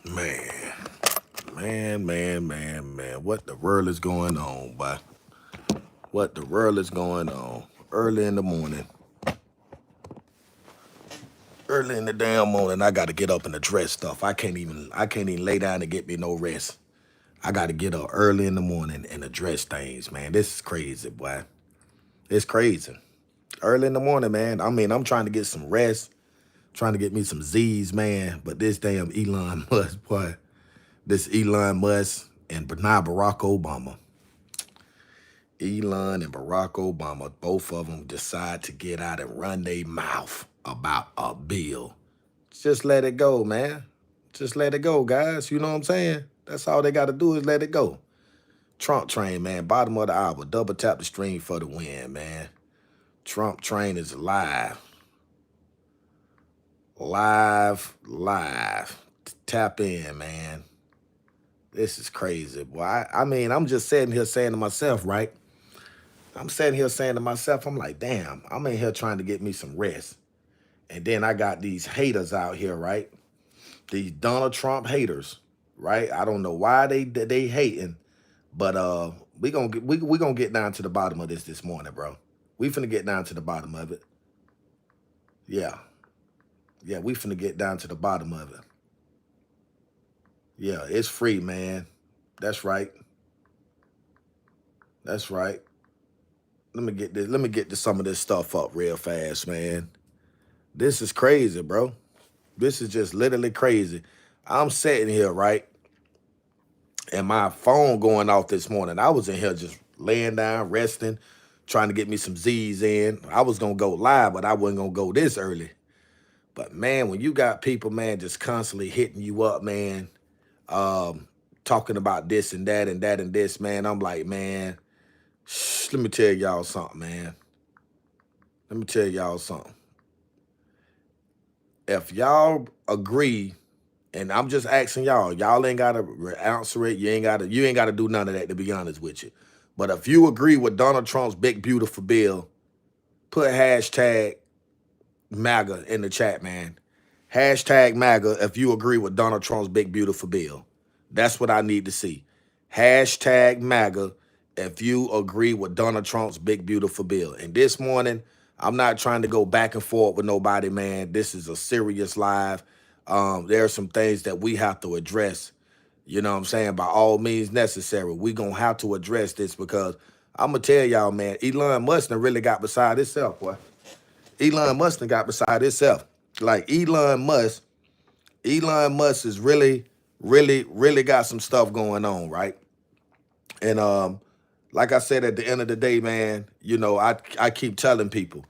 Man, man. What the world is going on, boy? What the world is going on? Early in the morning. Early in the damn morning, I gotta get up and address stuff. I can't even lay down and get me no rest. I gotta get up early in the morning and address things, man. This is crazy, boy. It's crazy. Early in the morning, man. I mean, I'm trying to get some rest, trying to get me some Z's, man. But this damn Elon Musk, boy. This Elon Musk and now Barack Obama. Elon and Barack Obama, both of them decide to get out and run their mouth about a bill. Just let it go, man. Just let it go, guys. You know what I'm saying? That's all they got to do is let it go. Trump train, man. Bottom of the hour. Double tap the stream for the win, man. Trump train is live. Live. Tap in, man. This is crazy, boy. I mean, I'm just sitting here saying to myself, right? I'm sitting here saying to myself, I'm like, damn, I'm in here trying to get me some rest. And then I got these haters out here, right? These Donald Trump haters, right? I don't know why they hating, but we gonna get down to the bottom of this morning, bro. We finna get down to the bottom of it. Yeah. Yeah, we finna get down to the bottom of it. Yeah, it's free, man. That's right. That's right. Let me get this. Let me get to some of this stuff up real fast, man. This is crazy, bro. This is just literally crazy. I'm sitting here, right? And my phone going off this morning. I was in here just laying down, resting, trying to get me some Z's in. I was gonna go live, but I wasn't gonna go this early. But man, when you got people, man, just constantly hitting you up, man, talking about this and that and that and this, man, I'm like, man, let me tell y'all something, man. Let me tell y'all something. If y'all agree, and I'm just asking y'all ain't gotta answer it. You ain't gotta do none of that, to be honest with you. But if you agree with Donald Trump's big beautiful bill, put hashtag MAGA in the chat, man. Hashtag MAGA if you agree with Donald Trump's big beautiful bill. That's what I need to see. Hashtag MAGA if you agree with Donald Trump's big beautiful bill. And this morning, I'm not trying to go back and forth with nobody, man. This is a serious live. There are some things that we have to address. You know what I'm saying? By all means necessary. We gonna have to address this because I'm gonna tell y'all, man, Elon Musk done really got beside himself, boy. Elon Musk done got beside himself. Like Elon Musk is really got some stuff going on, right? And like I said, at the end of the day, man, I keep telling people,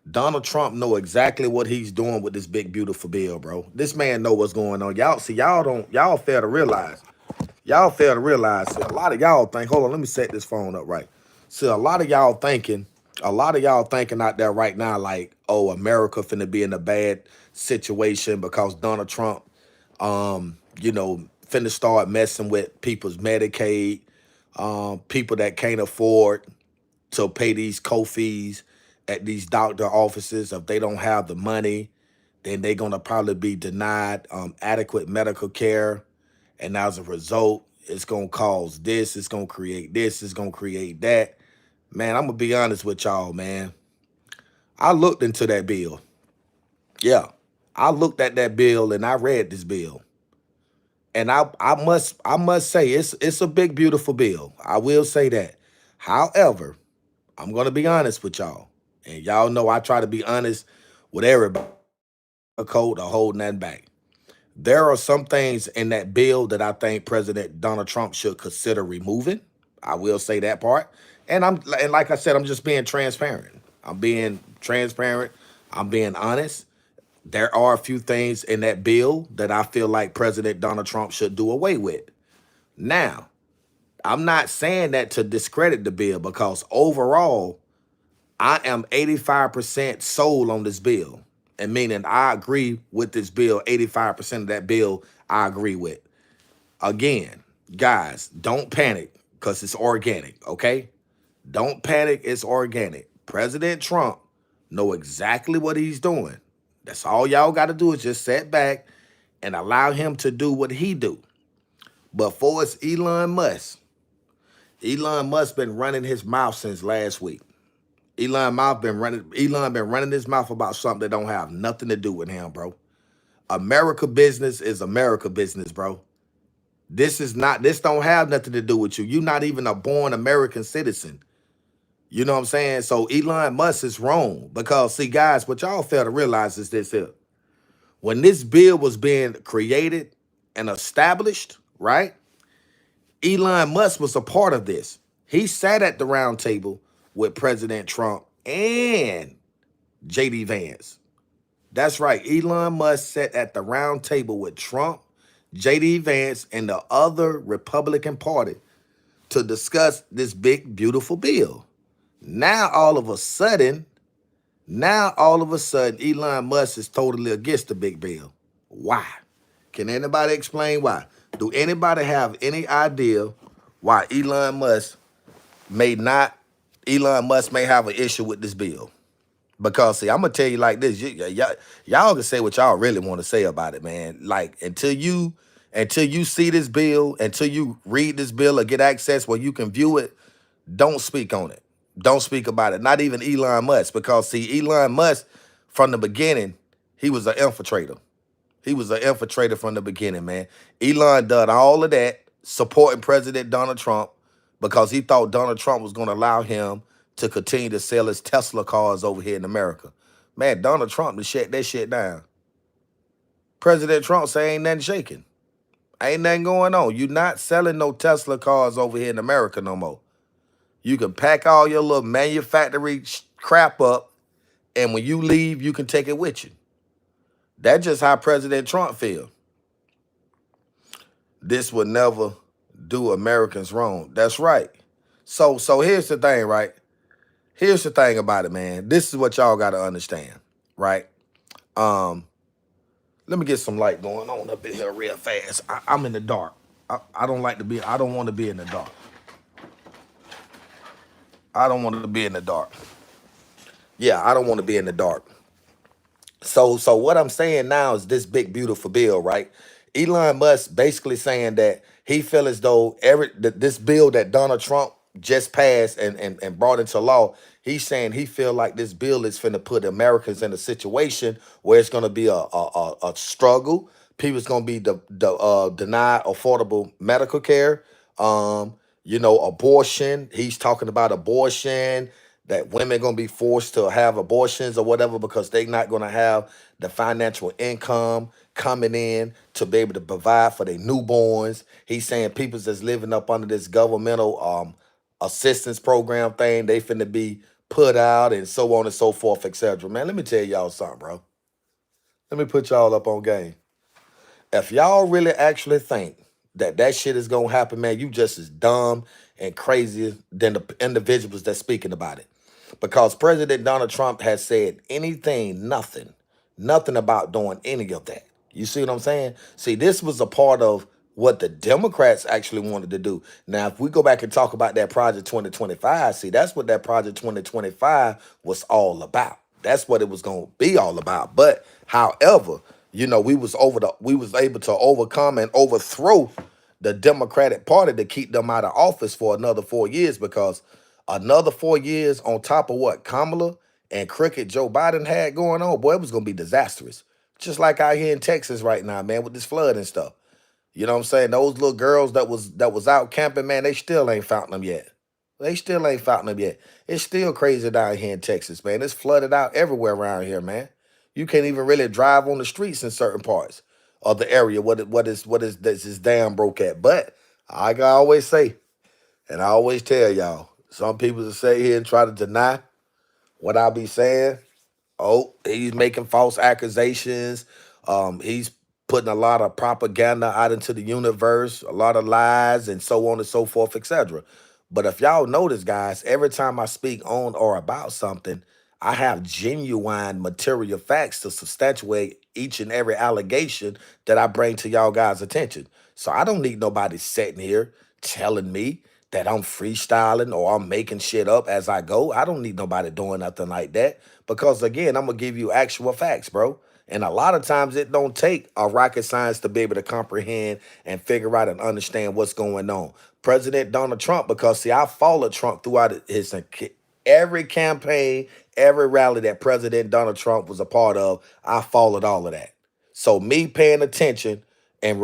Donald Trump know exactly what he's doing with this big beautiful bill, bro. This man know what's going on. Y'all fail to realize. Y'all fail to realize. See, a lot of y'all think, hold on, let me set this phone up right. See, a lot of y'all thinking out there right now, like, oh, America finna be in a bad situation because Donald Trump, finna start messing with people's Medicaid, people that can't afford to pay these co-fees at these doctor offices. If they don't have the money, then they're gonna probably be denied adequate medical care. And as a result, it's gonna cause this, it's gonna create this, it's gonna create that. Man, I'm gonna be honest with y'all, man. I looked into that bill. Yeah. I looked at that bill and I read this bill. And I must say it's a big beautiful bill. I will say that. However, I'm gonna be honest with y'all. And y'all know I try to be honest with everybody. A code to hold nothing back. There are some things in that bill that I think President Donald Trump should consider removing. I will say that part. And like I said, I'm just being transparent. I'm being transparent. I'm being honest. There are a few things in that bill that I feel like President Donald Trump should do away with. Now, I'm not saying that to discredit the bill because overall, I am 85% sold on this bill. And meaning I agree with this bill, 85% of that bill I agree with. Again, guys, don't panic because it's organic, okay? Don't panic, it's organic. President Trump know exactly what he's doing. That's all y'all got to do is just sit back and allow him to do what he do. But for it's Elon Musk been running his mouth since last week. Elon been running his mouth about something that don't have nothing to do with him, bro. America business is America business, bro. This don't have nothing to do with you. You're not even a born American citizen. You know what I'm saying? So Elon Musk is wrong because, see, guys, what y'all fail to realize is this here. When this bill was being created and established, right? Elon Musk was a part of this. He sat at the round table with President Trump and JD Vance. That's right. Elon Musk sat at the round table with Trump, JD Vance, and the other Republican Party to discuss this big, beautiful bill. Now, all of a sudden, Elon Musk is totally against the big bill. Why? Can anybody explain why? Do anybody have any idea why Elon Musk may have an issue with this bill? Because, see, I'm going to tell you like this. Y'all can say what y'all really want to say about it, man. Like, until you see this bill, until you read this bill or get access where you can view it, don't speak on it. Don't speak about it. Not even Elon Musk. Because, see, Elon Musk, from the beginning, he was an infiltrator. He was an infiltrator from the beginning, man. Elon done all of that supporting President Donald Trump because he thought Donald Trump was going to allow him to continue to sell his Tesla cars over here in America. Man, Donald Trump to shut that shit down. President Trump say ain't nothing shaking. Ain't nothing going on. You not selling no Tesla cars over here in America no more. You can pack all your little manufactory crap up, and when you leave, you can take it with you. That's just how President Trump feel. This would never do Americans wrong. That's right. So here's the thing, right? Here's the thing about it, man. This is what y'all got to understand, right? Let me get some light going on up in here real fast. I'm in the dark. I don't want to be in the dark. I don't want to be in the dark. Yeah, I don't want to be in the dark. So what I'm saying now is this big, beautiful bill, right? Elon Musk basically saying that he feel as though this bill that Donald Trump just passed and brought into law, he's saying he feel like this bill is finna put Americans in a situation where it's gonna be a struggle. People's gonna be denied affordable medical care. Abortion. He's talking about abortion, that women gonna be forced to have abortions or whatever because they're not gonna have the financial income coming in to be able to provide for their newborns. He's saying people that's living up under this governmental assistance program thing, they finna be put out and so on and so forth, etc. Man, let me tell y'all something, bro. Let me put y'all up on game. If y'all really actually think that shit is gonna happen, man, you just as dumb and crazy than the individuals that's speaking about it. Because President Donald Trump has said nothing about doing any of that. You see what I'm saying? See, this was a part of what the Democrats actually wanted to do. Now, if we go back and talk about that Project 2025, see, that's what that Project 2025 was all about. That's what it was going to be all about. But however, we was able to overcome and overthrow the Democratic Party to keep them out of office for another 4 years, because another 4 years on top of what Kamala and crooked Joe Biden had going on, boy, it was going to be disastrous. Just like out here in Texas right now, man, with this flood and stuff. You know what I'm saying? Those little girls that was out camping, man, they still ain't found them yet. It's still crazy down here in Texas, man. It's flooded out everywhere around here, man. You can't even really drive on the streets in certain parts of the area. What is this dam broke at? But I can always say, and I always tell y'all, some people will say here and try to deny what I be saying. Oh, he's making false accusations. He's putting a lot of propaganda out into the universe, a lot of lies, and so on and so forth, etc. But if y'all notice, guys, every time I speak on or about something, I have genuine material facts to substantiate each and every allegation that I bring to y'all guys' attention. So I don't need nobody sitting here telling me that I'm freestyling or I'm making shit up as I go. I don't need nobody doing nothing like that, because again, I'm gonna give you actual facts, bro. And a lot of times it don't take a rocket science to be able to comprehend and figure out and understand what's going on. President Donald Trump, because see, I followed Trump throughout his every campaign, every rally that President Donald Trump was a part of, I followed all of that. So me paying attention and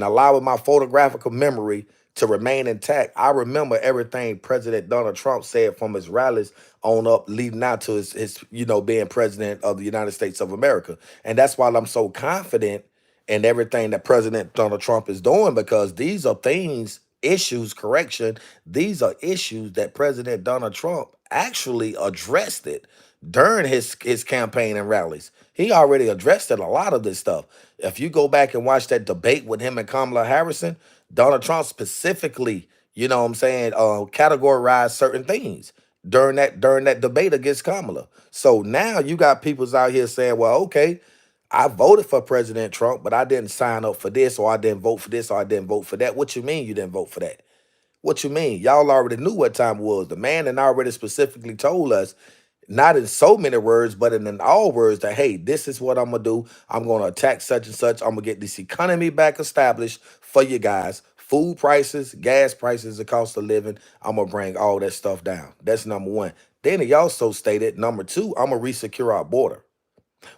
allowing my photographical memory to remain intact, I remember everything President Donald Trump said from his rallies on up leading out to his being president of the United States of America. And that's why I'm so confident in everything that President Donald Trump is doing, because these are things, issues, correction. These are issues that President Donald Trump actually addressed it during his campaign and rallies. He already addressed it, a lot of this stuff. If you go back and watch that debate with him and Kamala Harrison, Donald Trump specifically, categorized certain things during that debate against Kamala. So now you got people's out here saying, well, okay, I voted for President Trump, but I didn't sign up for this, or I didn't vote for this, or I didn't vote for that. What you mean you didn't vote for that? What you mean? Y'all already knew what time it was. The man and already specifically told us, not in so many words, but in all words, that, hey, this is what I'm going to do. I'm going to attack such and such. I'm going to get this economy back established for you guys. Food prices, gas prices, the cost of living. I'm going to bring all that stuff down. That's number one. Then he also stated, number two, I'm going to resecure our border.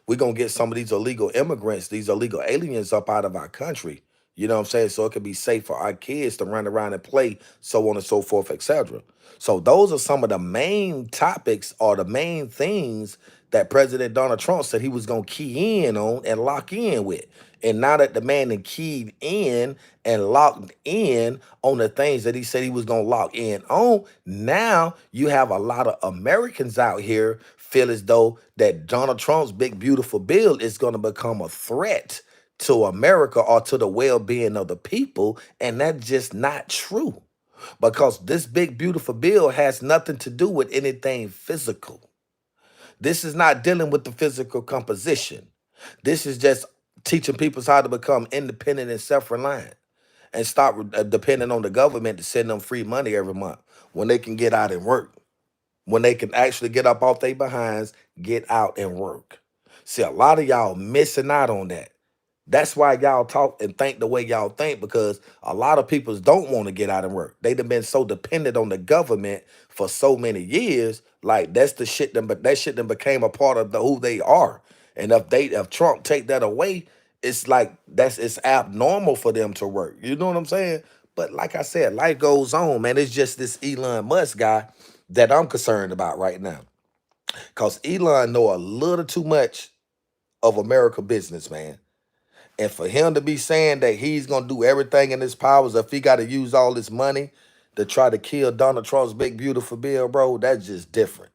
We're going to get some of these illegal immigrants, these illegal aliens up out of our country. You know what I'm saying? So it can be safe for our kids to run around and play, so on and so forth, etc. So those are some of the main topics or the main things that President Donald Trump said he was going to key in on and lock in with. And now that the man had keyed in and locked in on the things that he said he was going to lock in on, now you have a lot of Americans out here feel as though that Donald Trump's big, beautiful bill is going to become a threat to America or to the well-being of the people. And that's just not true, because this big, beautiful bill has nothing to do with anything physical. This is not dealing with the physical composition. This is just teaching people how to become independent and self-reliant and stop depending on the government to send them free money every month when they can get out and work, when they can actually get up off their behinds, get out and work. See, a lot of y'all missing out on that. That's why y'all talk and think the way y'all think, because a lot of people don't want to get out and work. They've been so dependent on the government for so many years. Like that's the shit that shit then became a part of who they are. And if Trump take that away, it's like it's abnormal for them to work. You know what I'm saying? But like I said, life goes on, man. It's just this Elon Musk guy that I'm concerned about right now. Because Elon know a little too much of America business, man. And for him to be saying that he's going to do everything in his powers, if he got to use all this money to try to kill Donald Trump's big, beautiful bill, bro, that's just different.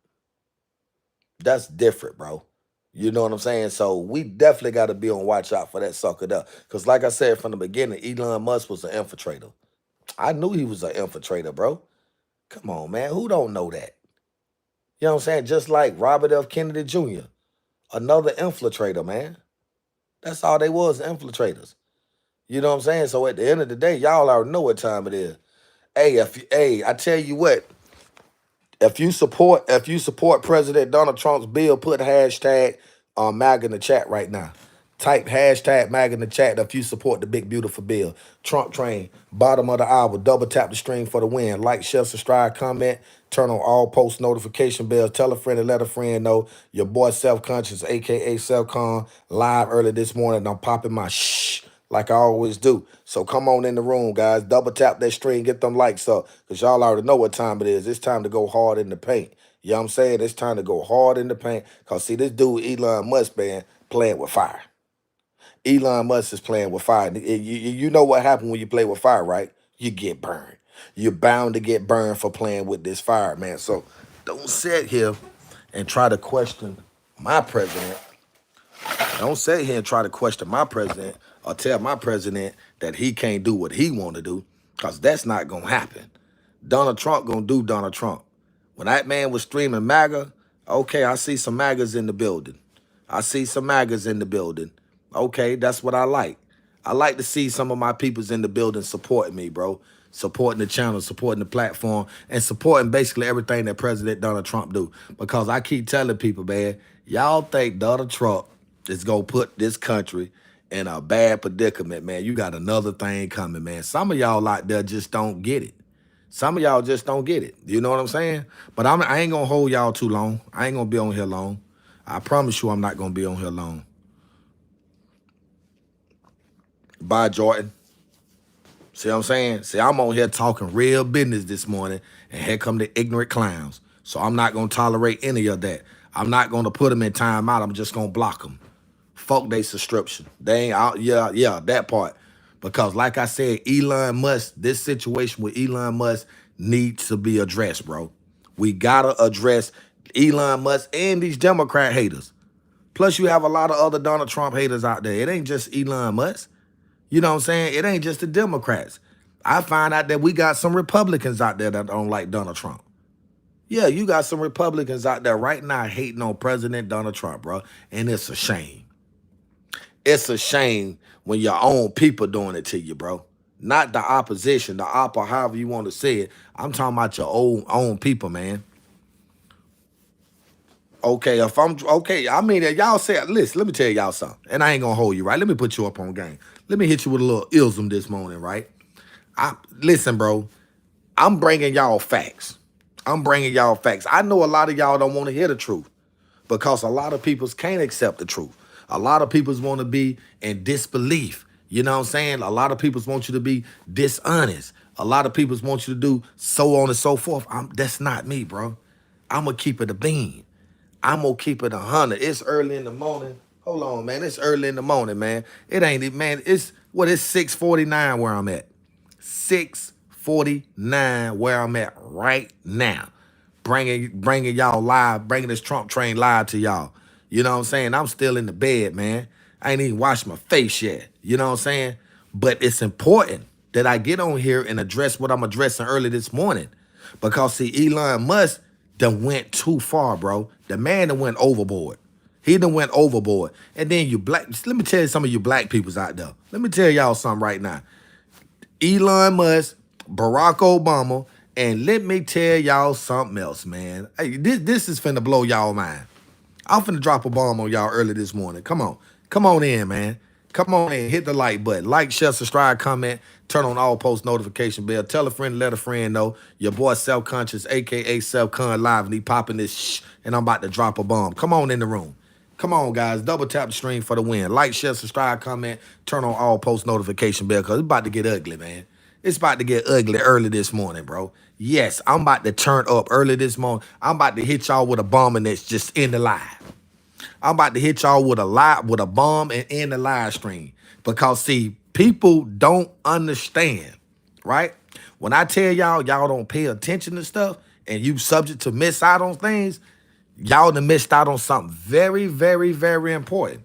That's different, bro. You know what I'm saying? So we definitely got to be on watch out for that sucker there. Because like I said from the beginning, Elon Musk was an infiltrator. I knew he was an infiltrator, bro. Come on, man. Who don't know that? You know what I'm saying? Just like Robert F. Kennedy Jr., another infiltrator, man. That's all they was, infiltrators. You know what I'm saying? So at the end of the day, y'all already know what time it is. Hey, I tell you what, if you support President Donald Trump's bill, put hashtag MAGA in the chat right now. Type hashtag MAGA in the chat if you support the big, beautiful bill. Trump train, bottom of the hour, double tap the stream for the win. Like, share, subscribe, comment, turn on all post notification bells. Tell a friend and let a friend know. Your boy Self-Conscious, a.k.a. Self-Con, live early this morning. I'm popping my shh like I always do. So come on in the room, guys. Double tap that stream, get them likes up, because y'all already know what time it is. It's time to go hard in the paint. You know what I'm saying? It's time to go hard in the paint. Because, see, this dude, Elon Musk, man, playing with fire. Elon Musk is playing with fire. You know what happens when you play with fire, right? You get burned. You're bound to get burned for playing with this fire, man. So don't sit here and try to question my president. Don't sit here and try to question my president or tell my president that he can't do what he want to do, because that's not going to happen. Donald Trump going to do Donald Trump. When that man was streaming MAGA, okay, I see some MAGAs in the building. I see some MAGAs in the building. Okay, that's what I like. I like to see some of my peoples in the building supporting me, bro. Supporting the channel, supporting the platform, and supporting basically everything that President Donald Trump do. Because I keep telling people, man, y'all think Donald Trump It's gonna put this country in a bad predicament, man. You got another thing coming, man. Some of y'all out there just don't get it. Some of y'all just don't get it. You know what I'm saying? But I ain't gonna hold y'all too long. I ain't gonna be on here long. I promise you I'm not gonna be on here long. Bye, Jordan. See what I'm saying? See, I'm on here talking real business this morning, and here come the ignorant clowns. So I'm not gonna tolerate any of that. I'm not gonna put them in timeout. I'm just gonna block them. Fuck they subscription. They ain't out. Yeah, that part. Because like I said, Elon Musk, this situation with Elon Musk needs to be addressed, bro. We gotta address Elon Musk and these Democrat haters. Plus, you have a lot of other Donald Trump haters out there. It ain't just Elon Musk. You know what I'm saying? It ain't just the Democrats. I find out that we got some Republicans out there that don't like Donald Trump. Yeah, you got some Republicans out there right now hating on President Donald Trump, bro. And it's a shame. It's a shame when your own people doing it to you, bro. Not the opposition, the however you want to say it. I'm talking about your own people, man. Okay, if I'm okay, I mean, y'all say, listen, let me tell y'all something. And I ain't gonna hold you, right? Let me put you up on game. Let me hit you with a little ism this morning, right? Listen, bro, I'm bringing y'all facts. I'm bringing y'all facts. I know a lot of y'all don't want to hear the truth because a lot of people can't accept the truth. A lot of people want to be in disbelief. You know what I'm saying? A lot of people want you to be dishonest. A lot of people want you to do so on and so forth. That's not me, bro. I'm going to keep it a bean. I'm going to keep it 100. It's early in the morning. Hold on, man. It's early in the morning, man. It ain't it, man. It's 6:49 where I'm at. 6:49 where I'm at right now. Bringing y'all live, bringing this Trump train live to y'all. You know what I'm saying? I'm still in the bed, man. I ain't even washed my face yet. You know what I'm saying? But it's important that I get on here and address what I'm addressing early this morning. Because, see, Elon Musk done went too far, bro. The man done went overboard. He done went overboard. And then you black, let me tell you some of you black peoples out there. Let me tell y'all something right now. Elon Musk, Barack Obama, and let me tell y'all something else, man. Hey, this is finna blow y'all mind. I'm finna drop a bomb on y'all early this morning. Come on. Come on in, man. Come on in. Hit the like button. Like, share, subscribe, comment. Turn on all post notification bell. Tell a friend, let a friend know. Your boy Self-Conscious, a.k.a. Self-Con Live, and he popping this and I'm about to drop a bomb. Come on in the room. Come on, guys. Double tap the stream for the win. Like, share, subscribe, comment. Turn on all post notification bell because it's about to get ugly, man. It's about to get ugly early this morning, bro. Yes, I'm about to turn up early this morning. I'm about to hit y'all with a bomb that's just in the live. I'm about to hit y'all with a bomb and end the live stream. Because, see, people don't understand, right? When I tell y'all don't pay attention to stuff and you subject to miss out on things, y'all done missed out on something very, very, very important.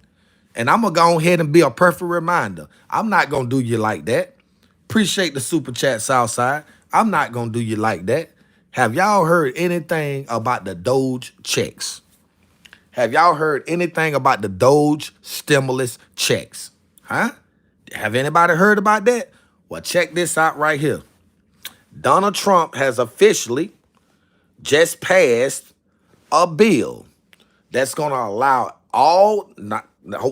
And I'm going to go ahead and be a perfect reminder. I'm not going to do you like that. Appreciate the super chat, Southside. I'm not going to do you like that. Have y'all heard anything about the Doge checks? Have y'all heard anything about the Doge stimulus checks? Huh? Have anybody heard about that? Well, check this out right here. Donald Trump has officially just passed a bill that's going to allow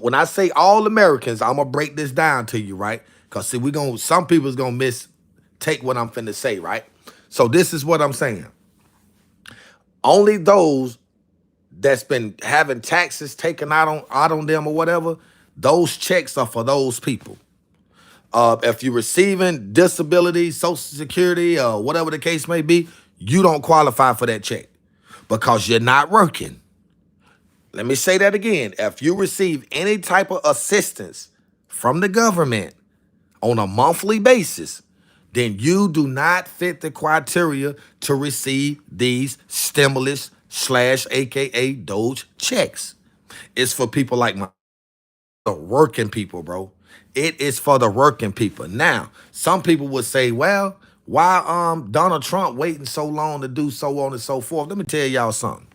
when I say all Americans, I'm going to break this down to you, right? Because, see, some people's going to take what I'm finna say, right? So this is what I'm saying. Only those that's been having taxes taken out on them or whatever, those checks are for those people. If you're receiving disability, Social Security, or whatever the case may be, you don't qualify for that check because you're not working. Let me say that again. If you receive any type of assistance from the government on a monthly basis, then you do not fit the criteria to receive these stimulus / aka Doge checks. It's for people like the working people, bro. It is for the working people. Now, some people would say, well, why Donald Trump waiting so long to do so on and so forth? Let me tell y'all something.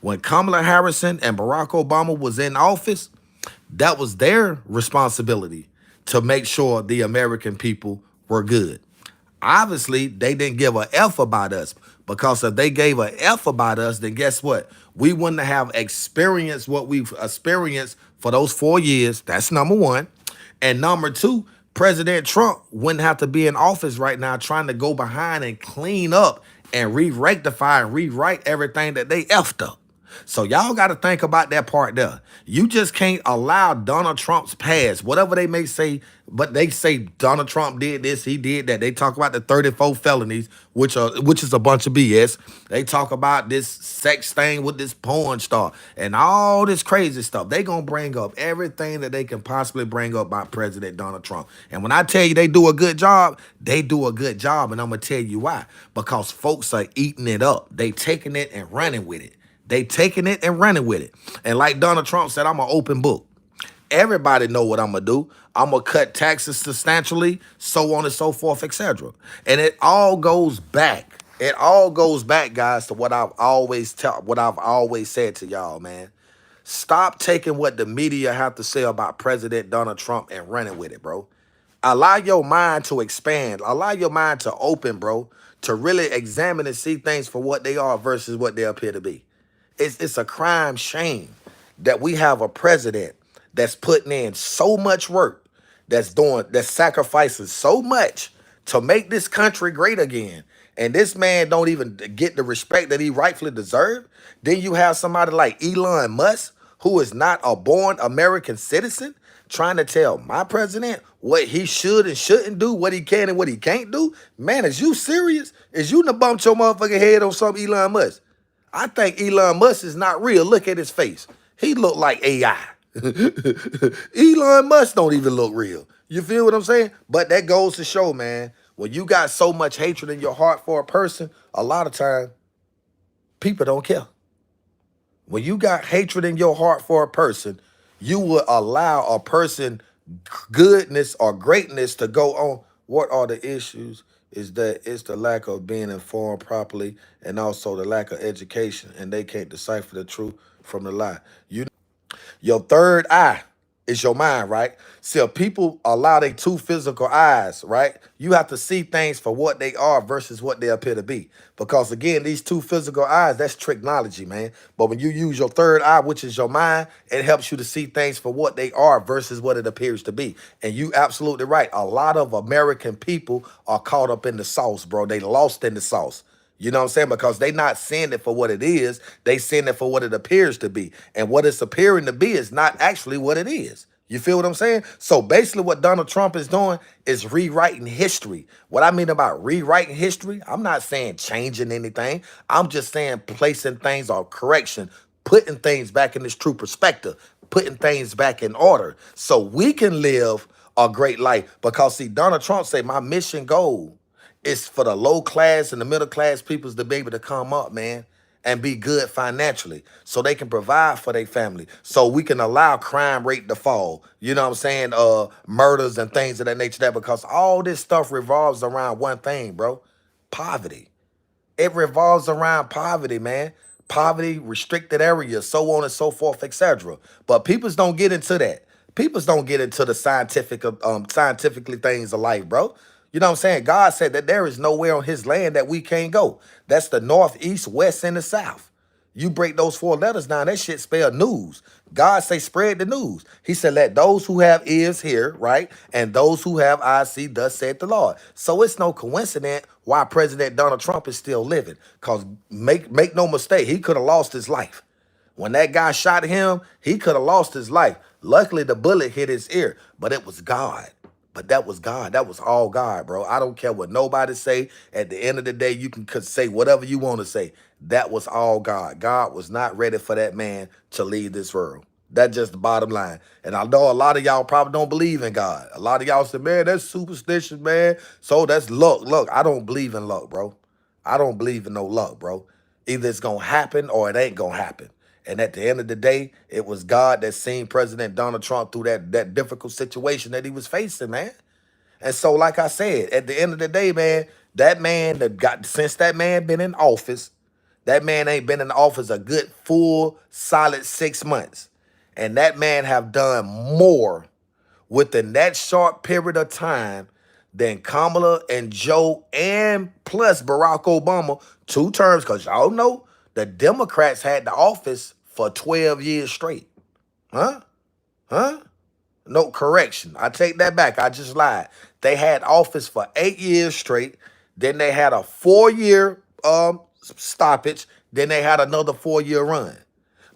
When Kamala Harris and Barack Obama was in office, that was their responsibility to make sure the American people were good. Obviously, they didn't give a F about us, because if they gave a F about us, then guess what? We wouldn't have experienced what we've experienced for those 4 years. That's number one. And number two, President Trump wouldn't have to be in office right now trying to go behind and clean up and re-rectify and rewrite everything that they effed up. So y'all got to think about that part there. You just can't allow Donald Trump's past, whatever they may say, but they say Donald Trump did this, he did that. They talk about the 34 felonies, which is a bunch of BS. They talk about this sex thing with this porn star and all this crazy stuff. They gonna bring up everything that they can possibly bring up about President Donald Trump. And when I tell you they do a good job, they do a good job, and I'm gonna tell you why. Because folks are eating it up. They taking it and running with it. They taking it and running with it. And like Donald Trump said, I'm an open book. Everybody know what I'm going to do. I'm going to cut taxes substantially, so on and so forth, etc. And it all goes back. It all goes back, guys, to what I've always said to y'all, man. Stop taking what the media have to say about President Donald Trump and running with it, bro. Allow your mind to expand. Allow your mind to open, bro, to really examine and see things for what they are versus what they appear to be. It's a crime shame that we have a president that's putting in so much work, that's sacrificing so much to make this country great again. And this man don't even get the respect that he rightfully deserves. Then you have somebody like Elon Musk, who is not a born American citizen, trying to tell my president what he should and shouldn't do, what he can and what he can't do. Man, is you serious? Is you done bumped your motherfucking head on some Elon Musk? I think Elon Musk is not real. Look at his face. He look like AI. Elon Musk don't even look real. You feel what I'm saying? But that goes to show, man, when you got so much hatred in your heart for a person, a lot of time, people don't care. When you got hatred in your heart for a person, you will allow a person goodness or greatness to go on. What are the issues? Is that it's the lack of being informed properly and also the lack of education, and they can't decipher the truth from the lie. Your third eye is your mind, right? See, if people allow their two physical eyes, right? You have to see things for what they are versus what they appear to be. Because again, these two physical eyes, that's technology, man. But when you use your third eye, which is your mind, it helps you to see things for what they are versus what it appears to be. And you absolutely right. A lot of American people are caught up in the sauce, bro. They lost in the sauce. You know what I'm saying? Because they not seeing it for what it is. They seeing it for what it appears to be. And what it's appearing to be is not actually what it is. You feel what I'm saying? So basically what Donald Trump is doing is rewriting history. What I mean about rewriting history, I'm not saying changing anything. I'm just saying placing things on correction, putting things back in its true perspective, putting things back in order so we can live a great life. Because see, Donald Trump say my mission goal is for the low class and the middle class peoples to be able to come up, man, and be good financially so they can provide for their family, so we can allow crime rate to fall. You know what I'm saying? Murders and things of that nature, that because all this stuff revolves around one thing, bro. Poverty. It revolves around poverty, man. Poverty, restricted areas, so on and so forth, etc. But peoples don't get into that. Peoples don't get into the scientifically things of life, bro. You know what I'm saying? God said that there is nowhere on his land that we can't go. That's the north, east, west, and the south. You break those 4 letters down, that shit spell news. God say spread the news. He said let those who have ears hear, right? And those who have eyes see, thus saith the Lord. So it's no coincidence why President Donald Trump is still living. Because make no mistake, he could have lost his life. When that guy shot him, he could have lost his life. Luckily, the bullet hit his ear, but it was God. But that was God. That was all God, bro. I don't care what nobody say. At the end of the day, you can say whatever you want to say. That was all God. God was not ready for that man to leave this world. That's just the bottom line. And I know a lot of y'all probably don't believe in God. A lot of y'all say, man, that's superstitious, man. So that's luck. Look, I don't believe in luck, bro. I don't believe in no luck, bro. Either it's going to happen or it ain't going to happen. And at the end of the day, it was God that seen President Donald Trump through that difficult situation that he was facing, man. And so, like I said, at the end of the day, man, since that man been in office, that man ain't been in office a good full solid 6 months. And that man have done more within that short period of time than Kamala and Joe and plus Barack Obama 2 terms. Because y'all know the Democrats had the office for 12 years straight. Huh? Huh? No, correction. I take that back. I just lied. They had office for 8 years straight. Then they had a 4 year stoppage. Then they had another 4 year run.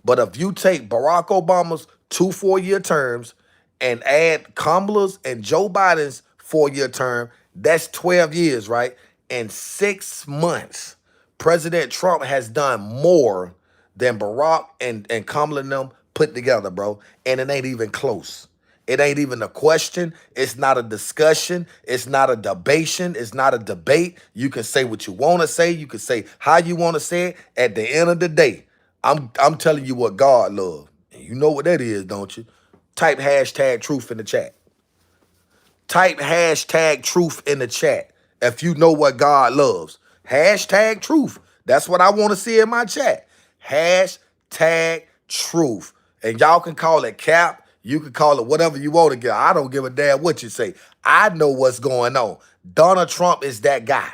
But if you take Barack Obama's 2 4 year terms and add Kamala's and Joe Biden's 4 year term, that's 12 years, right? In 6 months, President Trump has done more than Barack and Kamala and them put together, bro. And it ain't even close. It ain't even a question. It's not a discussion. It's not a debation. It's not a debate. You can say what you want to say. You can say how you want to say it. At the end of the day, I'm telling you what God loves. And you know what that is, don't you? Type hashtag truth in the chat. Type hashtag truth in the chat if you know what God loves. Hashtag truth. That's what I want to see in my chat. Hashtag truth. And y'all can call it cap. You can call it whatever you want to get. I don't give a damn what you say. I know what's going on. Donald Trump is that guy.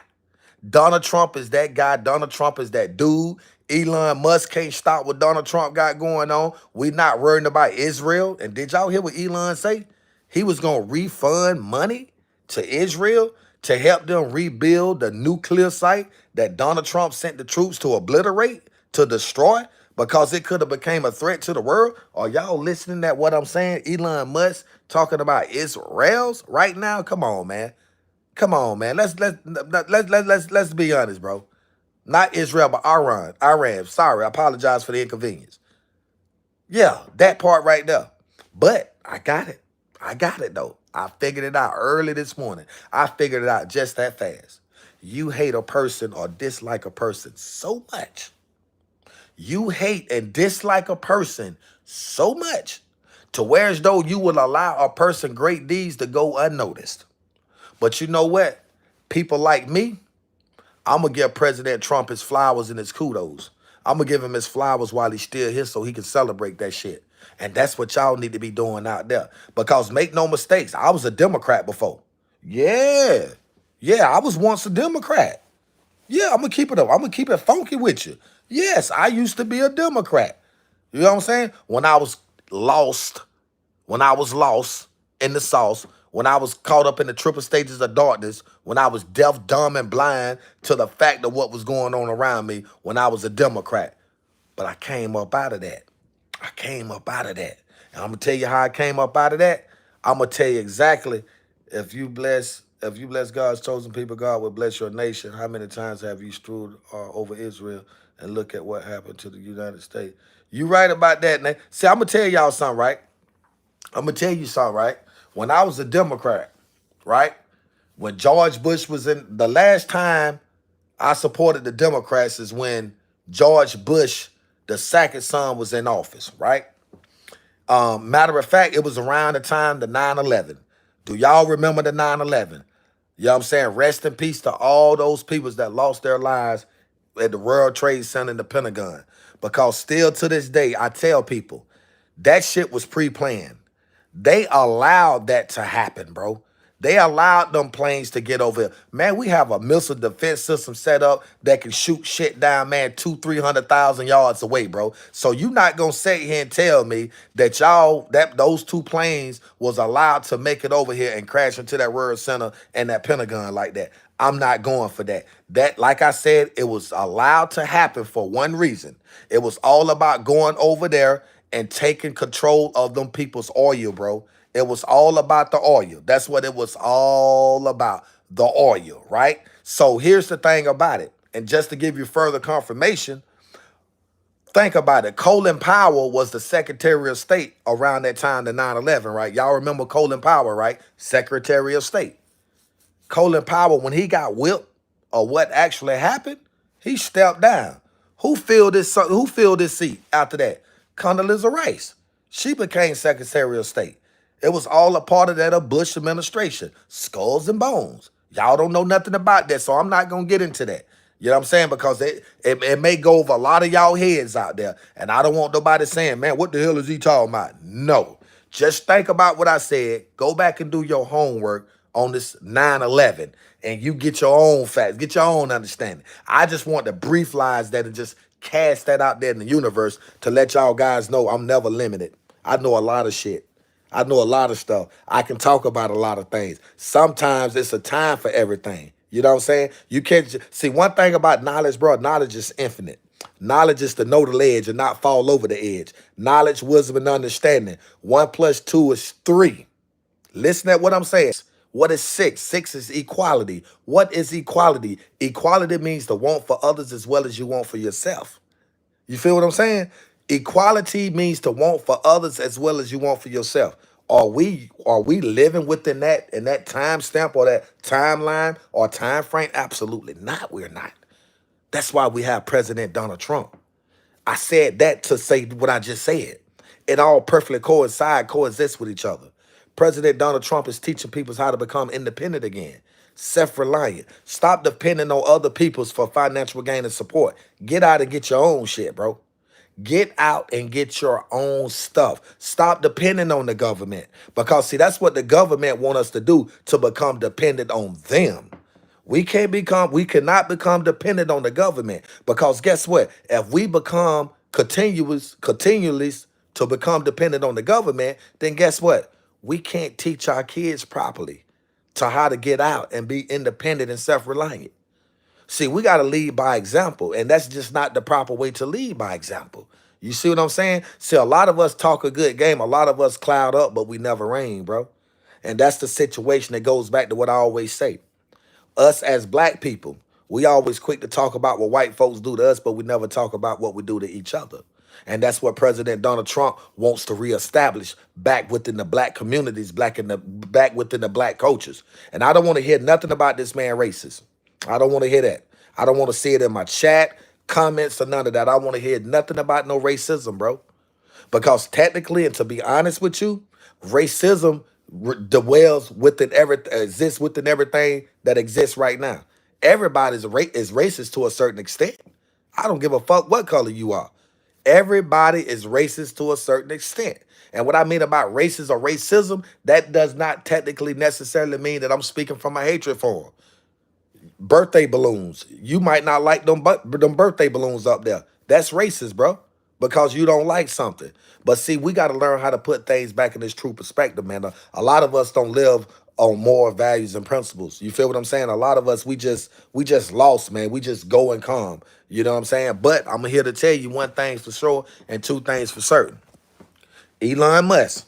Donald Trump is that guy. Donald Trump is that dude. Elon Musk can't stop what Donald Trump got going on. We not worrying about Israel. And did y'all hear what Elon say? He was going to refund money to Israel to help them rebuild the nuclear site that Donald Trump sent the troops to obliterate, to destroy, because it could have became a threat to the world. Are y'all listening to what I'm saying? Elon Musk talking about Israel's right now? Come on, man. Come on, man. Let's be honest, bro. Not Israel, but Iran. Iran. Sorry, I apologize for the inconvenience. Yeah, that part right there. But I got it. I got it though. I figured it out early this morning. I figured it out just that fast. You hate a person or dislike a person so much. You hate and dislike a person so much to where as though you will allow a person great deeds to go unnoticed. But you know what? People like me, I'm going to give President Trump his flowers and his kudos. I'm going to give him his flowers while he's still here so he can celebrate that shit. And that's what y'all need to be doing out there. Because make no mistakes, I was a Democrat before. Yeah. Yeah, I was once a Democrat. Yeah, I'm going to keep it up. I'm going to keep it funky with you. Yes, I used to be a Democrat. You know what I'm saying? When I was lost in the sauce, when I was caught up in the triple stages of darkness, when I was deaf, dumb, and blind to the fact of what was going on around me, when I was a Democrat. But I came up out of that. I came up out of that. And I'm going to tell you how I came up out of that. I'm going to tell you exactly. If you bless God's chosen people, God will bless your nation. How many times have you strewed over Israel? And look at what happened to the United States. You right about that, man. See, I'm going to tell y'all something, right? I'm going to tell you something, right? When I was a Democrat, right? When George Bush was in, the last time I supported the Democrats is when George Bush, the second son, was in office, right? Matter of fact, it was around the time the 9/11. Do y'all remember the 9/11? You know what I'm saying? Rest in peace to all those people that lost their lives at the World Trade Center and the Pentagon. Because still to this day, I tell people, that shit was pre-planned. They allowed that to happen, bro. They allowed them planes to get over here. Man, we have a missile defense system set up that can shoot shit down, man, 300,000 yards away, bro. So you not gonna sit here and tell me that those two planes was allowed to make it over here and crash into that World Center and that Pentagon like that. I'm not going for that. That, like I said, it was allowed to happen for one reason. It was all about going over there and taking control of them people's oil, bro. It was all about the oil. That's what it was all about, the oil, right? So here's the thing about it. And just to give you further confirmation, think about it. Colin Powell was the Secretary of State around that time, the 9/11, right? Y'all remember Colin Powell, right? Secretary of State. Colin Powell, when he got whipped or what actually happened, he stepped down. Who filled this seat after that? Condoleezza Rice. She became Secretary of State. It was all a part of that Bush administration. Skulls and bones. Y'all don't know nothing about that, so I'm not going to get into that. You know what I'm saying? Because it may go over a lot of y'all heads out there. And I don't want nobody saying, man, what the hell is he talking about? No. Just think about what I said. Go back and do your homework on this 9/11. And you get your own facts. Get your own understanding. I just want to brieflize that and just cast that out there in the universe to let y'all guys know I'm never limited. I know a lot of shit. I know a lot of stuff. I can talk about a lot of things. Sometimes it's a time for everything. You know what I'm saying? You can't see one thing about knowledge, bro. Knowledge is infinite. Knowledge is to know the ledge and not fall over the edge. Knowledge, wisdom, and understanding. 1 + 2 is 3. Listen at what I'm saying. What is 6? 6 is equality. What is equality? Equality means the want for others as well as you want for yourself. You feel what I'm saying? Equality means to want for others as well as you want for yourself. Are we living within that in that time stamp or that timeline or time frame? Absolutely not. We're not. That's why we have President Donald Trump. I said that to say what I just said. It all perfectly coexists with each other. President Donald Trump is teaching people how to become independent again, self-reliant. Stop depending on other people's for financial gain and support. Get out and get your own shit, bro. Get out and get your own stuff. Stop depending on the government. Because, see, that's what the government want us to do, to become dependent on them. We cannot become dependent on the government, because guess what? If we become continually to become dependent on the government, then guess what? We can't teach our kids properly to how to get out and be independent and self-reliant. See, we got to lead by example, and that's just not the proper way to lead by example. You see what I'm saying? See, a lot of us talk a good game. A lot of us cloud up, but we never rain, bro. And that's the situation that goes back to what I always say. Us as black people, we always quick to talk about what white folks do to us, but we never talk about what we do to each other. And that's what President Donald Trump wants to reestablish back within the black communities, back within the black cultures. And I don't want to hear nothing about this man racist. I don't want to hear that. I don't want to see it in my chat, comments, or none of that. I want to hear nothing about no racism, bro. Because technically, and to be honest with you, racism dwells within exists within everything that exists right now. Everybody's is racist to a certain extent. I don't give a fuck what color you are. Everybody is racist to a certain extent. And what I mean about racist or racism, that does not technically necessarily mean that I'm speaking from a hatred for them. Birthday balloons. You might not like them birthday balloons up there. That's racist, bro, because you don't like something. But see, we got to learn how to put things back in its true perspective, man. A lot of us don't live on moral values and principles. You feel what I'm saying? A lot of us, we just lost, man. We just go and come. You know what I'm saying? But I'm here to tell you one thing for sure and two things for certain. Elon Musk,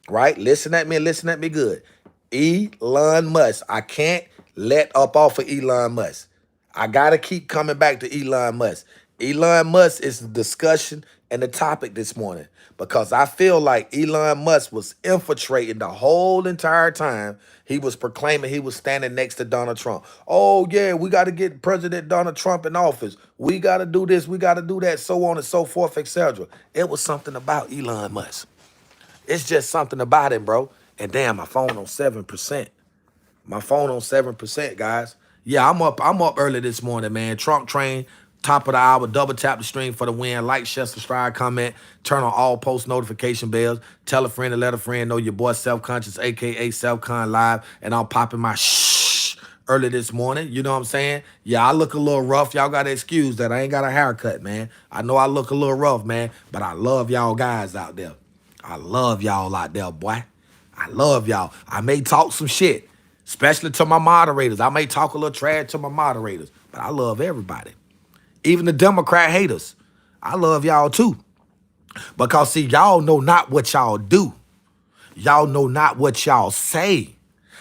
right? Listen at me and listen at me good. Elon Musk. I can't let up off of Elon Musk. I got to keep coming back to Elon Musk. Elon Musk is the discussion and the topic this morning, because I feel like Elon Musk was infiltrating the whole entire time he was proclaiming he was standing next to Donald Trump. Oh, yeah, we got to get President Donald Trump in office. We got to do this. We got to do that, so on and so forth, etc. It was something about Elon Musk. It's just something about him, bro. And damn, my phone on 7%. My phone on 7%, guys. Yeah, I'm up early this morning, man. Trump train, top of the hour, double tap the stream for the win. Like, share, subscribe, comment, turn on all post notification bells. Tell a friend and let a friend know your boy Self-Conscious, aka Self-Con Live. And I'm popping my shh early this morning. You know what I'm saying? Yeah, I look a little rough. Y'all got to excuse that. I ain't got a haircut, man. I know I look a little rough, man, but I love y'all guys out there. I love y'all out there, boy. I love y'all. I may talk some shit, especially to my moderators. I may talk a little trash to my moderators, but I love everybody. Even the Democrat haters. I love y'all too. Because, see, y'all know not what y'all do. Y'all know not what y'all say.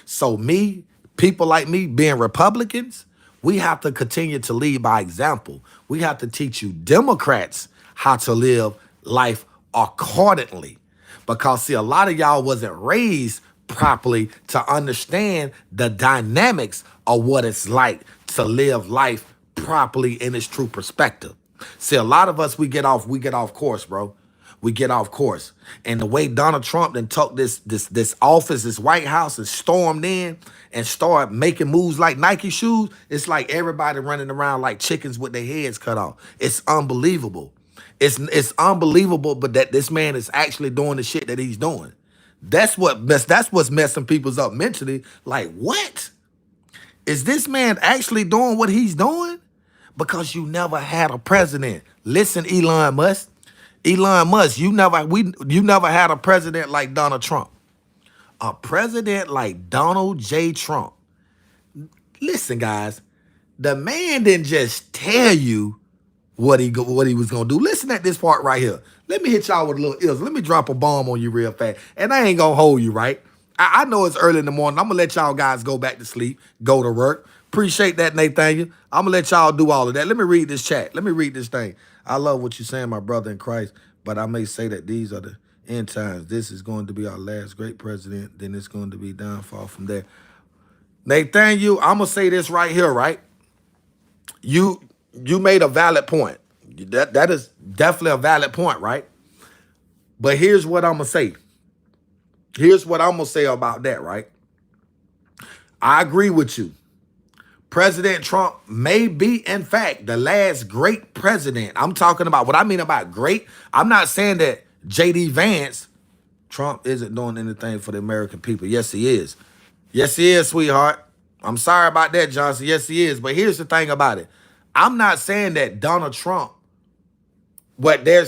So me, people like me being Republicans, we have to continue to lead by example. We have to teach you Democrats how to live life accordingly. Because, see, a lot of y'all wasn't raised properly to understand the dynamics of what it's like to live life properly in its true perspective. See, a lot of us, we get off course, bro. We get off course. And the way Donald Trump then took this office, this White House, and stormed in and started making moves like Nike shoes, it's like everybody running around like chickens with their heads cut off. It's unbelievable. It's unbelievable, but that this man is actually doing the shit that he's doing. That's what's messing people up mentally. Like, what? Is this man actually doing what he's doing? Because you never had a president. Listen, Elon Musk. Elon Musk, you never had a president like Donald Trump. A president like Donald J. Trump. Listen, guys, the man didn't just tell you what he was gonna do. Listen at this part right here. Let me hit y'all with a little ills. Let me drop a bomb on you real fast. And I ain't gonna hold you, right? I know it's early in the morning. I'm gonna let y'all guys go back to sleep, go to work. Appreciate that, Nathaniel. I'm gonna let y'all do all of that. Let me read this chat. Let me read this thing. I love what you're saying, my brother in Christ, but I may say that these are the end times. This is going to be our last great president. Then it's going to be downfall from there. Nathaniel, I'm gonna say this right here, right? You made a valid point. That is definitely a valid point, right? But here's what I'm gonna say. Here's what I'm gonna say about that, right? I agree with you. President Trump may be, in fact, the last great president. I'm talking about what I mean about great. I'm not saying that J.D. Vance, Trump isn't doing anything for the American people. Yes, he is. Yes, he is, sweetheart. I'm sorry about that, Johnson. Yes, he is. But here's the thing about it. I'm not saying that Donald Trump, but there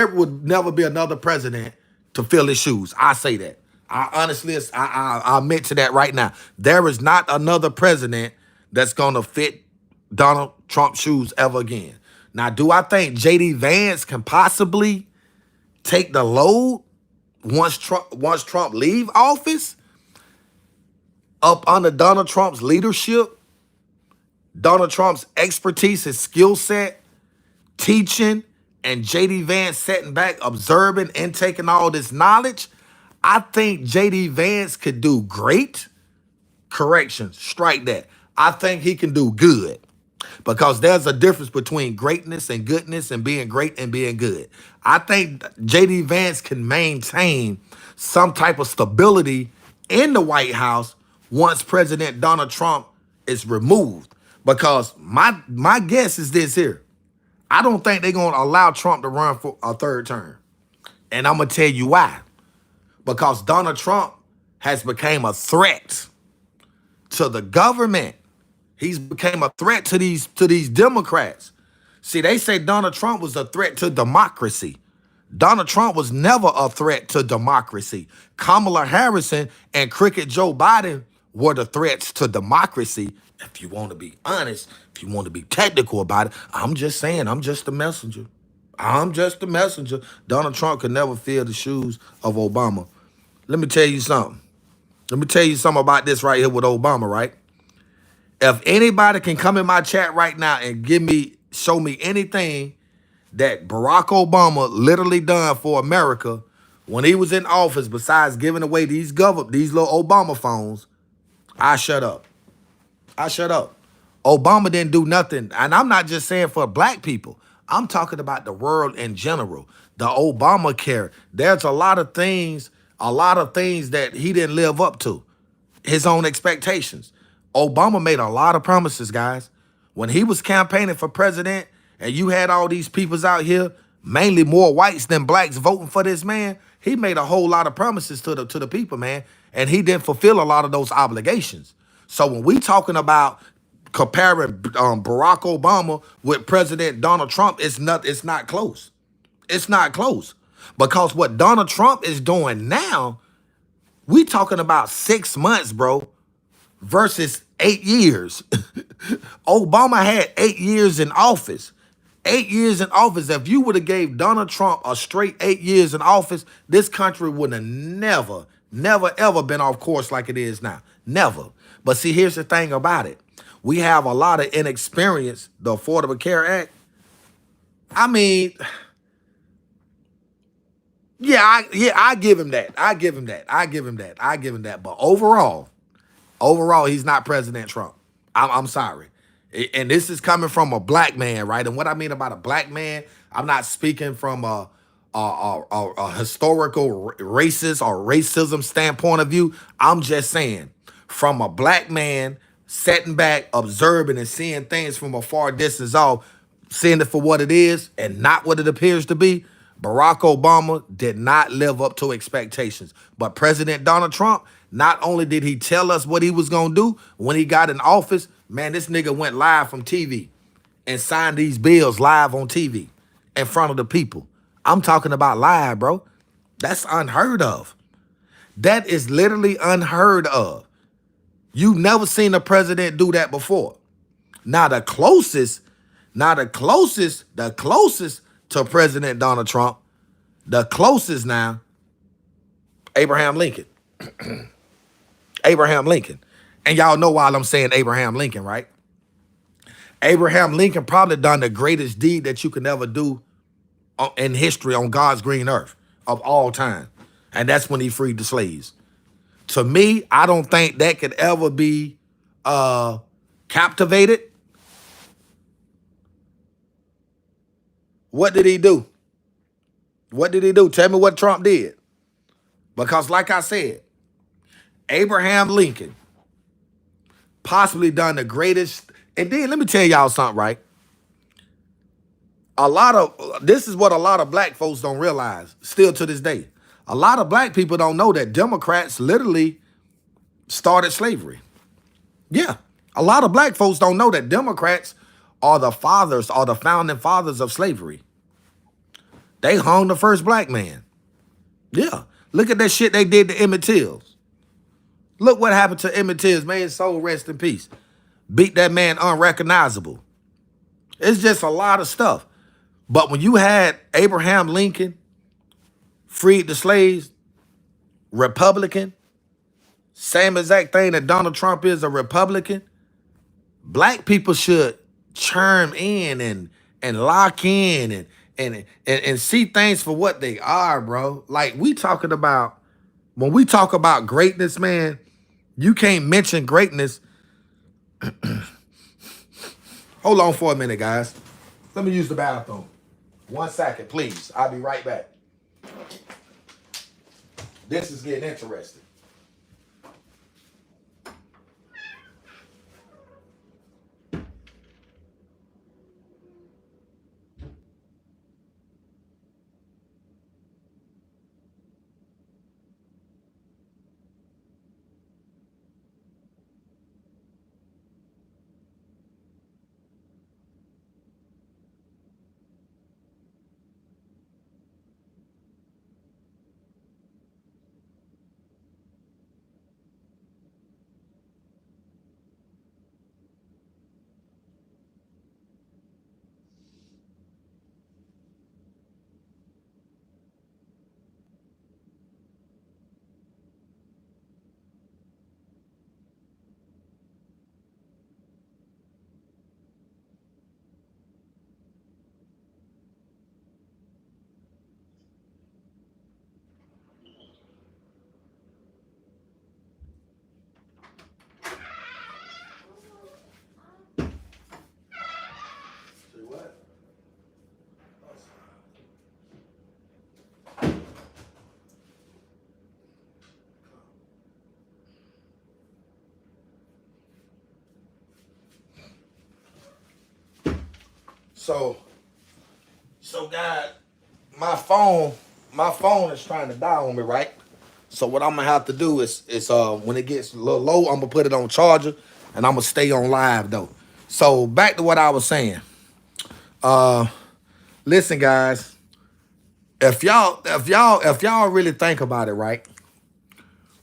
would never be another president to fill his shoes. I say that. I honestly, I admit to that right now. There is not another president that's gonna fit Donald Trump's shoes ever again. Now, do I think J.D. Vance can possibly take the load once Trump leave office? Up under Donald Trump's leadership, Donald Trump's expertise and skill set, teaching, and J.D. Vance sitting back, observing, and taking all this knowledge, I think J.D. Vance could do great. Correction, strike that. I think he can do good. Because there's a difference between greatness and goodness and being great and being good. I think J.D. Vance can maintain some type of stability in the White House once President Donald Trump is removed. Because my guess is this here. I don't think they're going to allow Trump to run for a third term. And I'm going to tell you why. Because Donald Trump has become a threat to the government. He's became a threat to these Democrats. See, they say Donald Trump was a threat to democracy. Donald Trump was never a threat to democracy. Kamala Harris and Cricket Joe Biden were the threats to democracy. If you want to be honest, if you want to be technical about it, I'm just saying, I'm just a messenger. I'm just a messenger. Donald Trump could never fill the shoes of Obama. Let me tell you something. Let me tell you something about this right here with Obama, right? If anybody can come in my chat right now and show me anything that Barack Obama literally done for America when he was in office, besides giving away these little Obama phones, I shut up. I shut up. Obama didn't do nothing. And I'm not just saying for black people. I'm talking about the world in general. The Obamacare. There's a lot of things that he didn't live up to. His own expectations. Obama made a lot of promises, guys. When he was campaigning for president and you had all these peoples out here, mainly more whites than blacks voting for this man, he made a whole lot of promises to the people, man. And he didn't fulfill a lot of those obligations. So when we talking about comparing Barack Obama with President Donald Trump, it's not close. It's not close. Because what Donald Trump is doing now, we talking about 6 months, bro, versus 8 years. Obama had 8 years in office. 8 years in office. If you would have gave Donald Trump a straight 8 years in office, this country would have never, ever been off course like it is now. Never. But see, here's the thing about it. We have a lot of inexperience. The Affordable Care Act, I mean, I give him that. I give him that. But overall, he's not President Trump. I'm sorry. And this is coming from a black man, right? And what I mean about a black man, I'm not speaking from a historical racist or racism standpoint of view. I'm just saying from a black man sitting back, observing and seeing things from a far distance off, seeing it for what it is and not what it appears to be. Barack Obama did not live up to expectations. But President Donald Trump, not only did he tell us what he was going to do when he got in office, man, this nigga went live from TV and signed these bills live on TV in front of the people. I'm talking about live, bro. That's unheard of. That is literally unheard of. You've never seen a president do that before. Now the closest to President Donald Trump, the closest now, Abraham Lincoln. Abraham Lincoln. And y'all know why I'm saying Abraham Lincoln, right? Abraham Lincoln probably done the greatest deed that you can ever do in history on God's green earth of all time. And that's when he freed the slaves. To me, I don't think that could ever be captivated. What did he do? What did he do? Tell me what Trump did. Because like I said, Abraham Lincoln possibly done the greatest. And then let me tell y'all something, right? This is what a lot of black folks don't realize still to this day. A lot of black people don't know that Democrats literally started slavery. Yeah. A lot of black folks don't know that Democrats are the founding fathers of slavery. They hung the first black man. Yeah. Look at that shit they did to Emmett Till. Look what happened to Emmett Till. May his soul rest in peace. Beat that man unrecognizable. It's just a lot of stuff. But when you had Abraham Lincoln freed the slaves, Republican, same exact thing that Donald Trump is, a Republican, black people should chime in and lock in and see things for what they are, bro. Like when we talk about greatness, man, you can't mention greatness. Hold on for a minute, guys. Let me use the bathroom. 1 second, please. I'll be right back. This is getting interesting. So guys, my phone is trying to die on me, right? So what I'm gonna have to do is when it gets a little low, I'm gonna put it on charger and I'm gonna stay on live though. So back to what I was saying. Listen, guys, if y'all really think about it, right?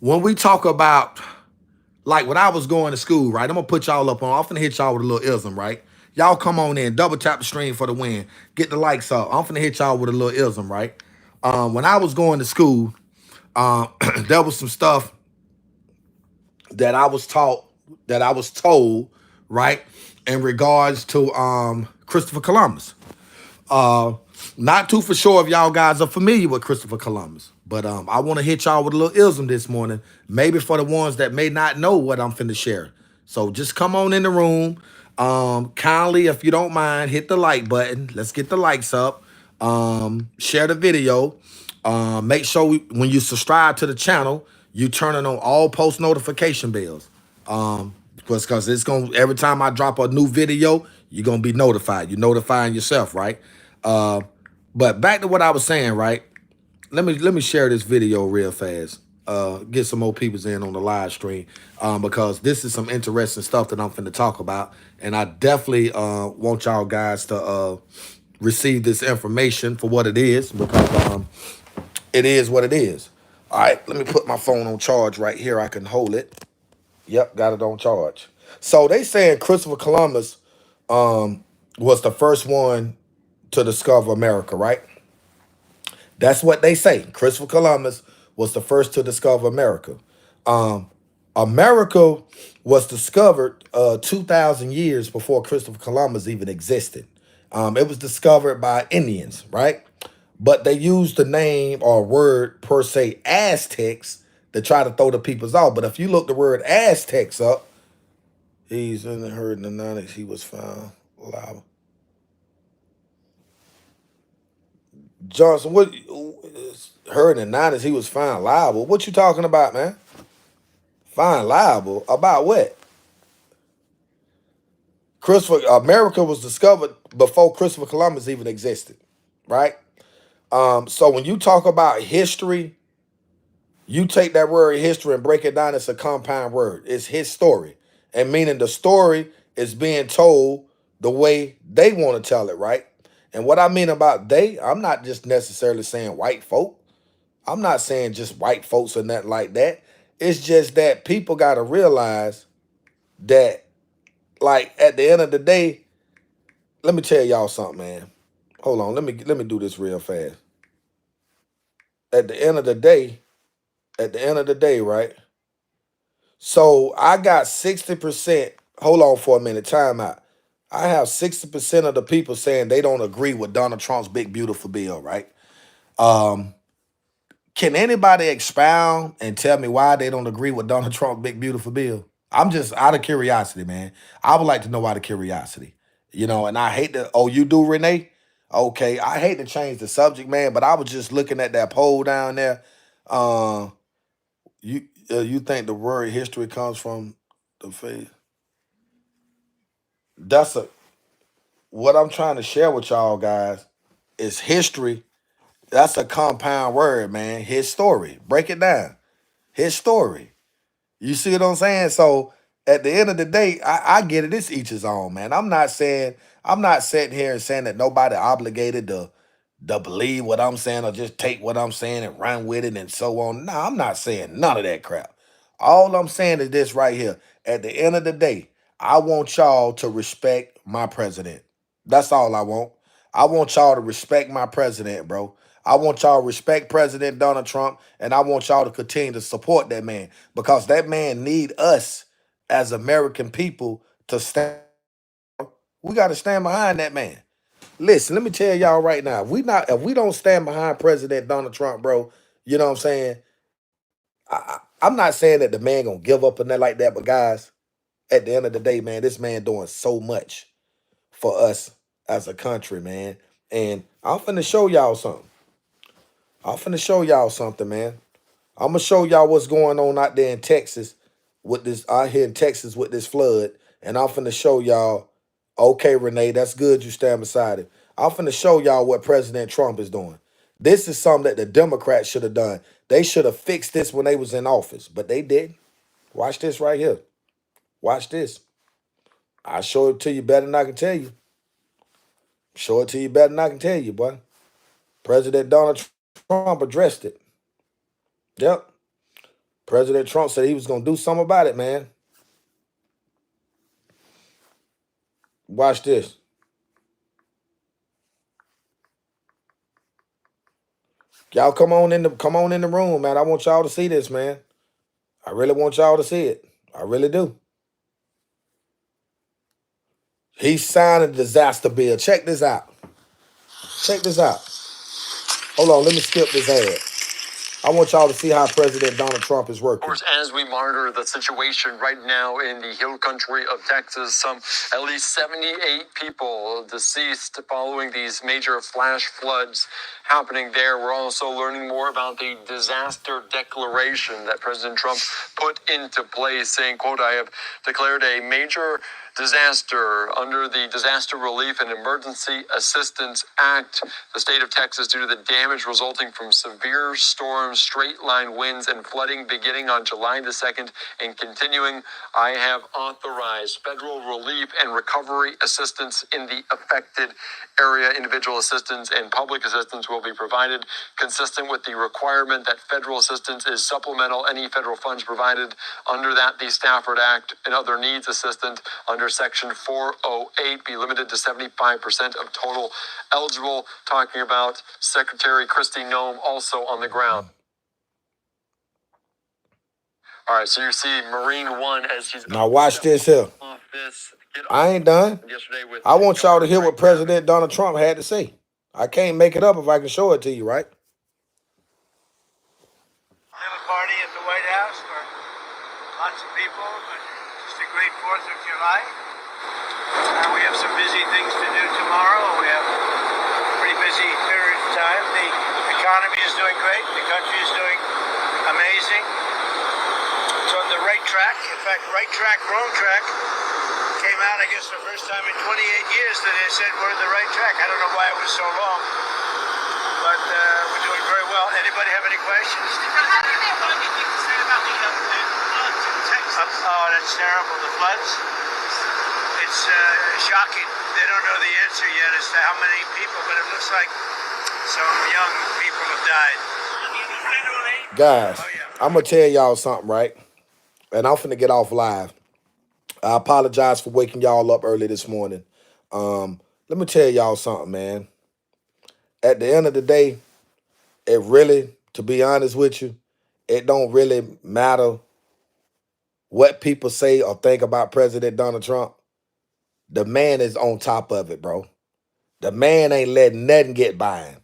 When we talk about like when I was going to school, right? I'm gonna put y'all up on. I'm finna hit y'all with a little ism, right? Y'all come on in, double tap the stream for the win. Get the likes up. I'm finna hit y'all with a little ism, right? When I was going to school, there was some stuff that I was taught, that I was told, right, in regards to Christopher Columbus. Not too for sure if y'all guys are familiar with Christopher Columbus, but I want to hit y'all with a little ism this morning, maybe for the ones that may not know what I'm finna share. So just come on in the room. Kindly, if you don't mind, hit the like button. Let's get the likes up. Share the video. Make sure when you subscribe to the channel, you turning on all post notification bells. Because it's gonna, every time I drop a new video, you're gonna be notified. You're notifying yourself, right? But back to what I was saying, right? Let me share this video real fast. Get some more people in on the live stream, because this is some interesting stuff that I'm finna talk about, and I definitely want y'all guys to receive this information for what it is, because it is what it is. All right, let me put my phone on charge right here. I can hold it. Yep, got it on charge. So they saying Christopher Columbus was the first one to discover America, right? That's what they say. Christopher Columbus was the first to discover America. Um, America was discovered 2,000 years before Christopher Columbus even existed. It was discovered by Indians, right? But they used the name or word per se Aztecs to try to throw the peoples off. But if you look the word Aztecs up, he's in the herd in the 90s. He was found alive. Johnson, what heard in the 90s he was found liable? What you talking about, man? Found liable about what? Christopher America was discovered before Christopher Columbus even existed, right? So when you talk about history, you take that word history and break it down. It's a compound word. It's his story, and meaning the story is being told the way they want to tell it, right? And what I mean about they, I'm not just necessarily saying white folk. I'm not saying just white folks or nothing like that. It's just that people got to realize that, like, at the end of the day, let me tell y'all something, man. Hold on, let me do this real fast. At the end of the day, right? So I got 60%. Hold on for a minute, time out. I have 60% of the people saying they don't agree with Donald Trump's big beautiful bill, right? Um, Can anybody expound and tell me why they don't agree with Donald Trump's big beautiful bill? I'm just out of curiosity, man. I would like to know out of curiosity. And I hate to, oh, you do, Renee? Okay, I hate to change the subject, man, but I was just looking at that poll down there. Uh, you think the word history comes from the faith? That's what I'm trying to share with y'all guys is history. That's a compound word, man. His story. Break it down. His story. You see what I'm saying? So at the end of the day, I get it. It's each his own, man. I'm not sitting here and saying that nobody obligated to believe what I'm saying or just take what I'm saying and run with it and so on. No, I'm not saying none of that crap. All I'm saying is this right here. At the end of the day, I want y'all to respect my president. That's all I want. I want y'all to respect my president, bro. I want y'all to respect President Donald Trump, and I want y'all to continue to support that man because that man need us as American people to stand. We got to stand behind that man. Listen, let me tell y'all right now, if we don't stand behind President Donald Trump, bro, you know what I'm saying? I'm not saying that the man gonna give up or nothing like that, but guys, at the end of the day, man, this man doing so much for us as a country, man. And I'm finna show y'all something. Man. I'm gonna show y'all what's going on out there in Texas with this flood. And I'm finna show y'all, okay, Renee, that's good you stand beside him. I'm finna show y'all what President Trump is doing. This is something that the Democrats should have done. They should have fixed this when they was in office, but they didn't. Watch this right here. Watch this. I show it to you better than I can tell you. Show it to you better than I can tell you, boy. President Donald Trump addressed it. Yep. President Trump said he was going to do something about it, man. Watch this. Y'all come on in the room, man. I want y'all to see this, man. I really want y'all to see it. I really do. He signed a disaster bill. Check this out. Check this out. Hold on, let me skip this ad. I want y'all to see how President Donald Trump is working. Of course, as we monitor the situation right now in the hill country of Texas, at least 78 people deceased following these major flash floods happening there. We're also learning more about the disaster declaration that President Trump put into place, saying, quote, "I have declared a major disaster under the Disaster Relief and Emergency Assistance Act, the state of Texas, due to the damage resulting from severe storms thunderstorms, straight line winds, and flooding beginning on July the 2nd and continuing. I have authorized federal relief and recovery assistance in the affected area. Individual assistance and public assistance will be provided consistent with the requirement that federal assistance is supplemental. Any federal funds provided under the Stafford Act and other needs assistance under Section 408 be limited to 75% of total eligible. Talking about Secretary Kristi Noem also on the ground. All right, so you see Marine One as he's Now watch this here. I ain't done. I want y'all to hear what President Donald Trump had to say. I can't make it up if I can show it to you, right? Little party at the White House for lots of people, but just a great 4th of July. We have some busy things to do tomorrow. We have a pretty busy period of time. The economy is doing great. The country is doing amazing. It's on the right track. In fact, right track, wrong track came out, I guess, the first time in 28 years that they said we're on the right track. I don't know why it was so long, but we're doing very well. Anybody have any questions? What do you think to say about the floods in Texas? Oh, that's terrible. The floods? It's shocking. They don't know the answer yet as to how many people, but it looks like some young people have died. Guys, I'm going to tell y'all something, right? And I'm finna get off live. I apologize for waking y'all up early this morning. Let me tell y'all something, man. At the end of the day, it really, to be honest with you, it don't really matter what people say or think about President Donald Trump. The man is on top of it, bro. The man ain't letting nothing get by him.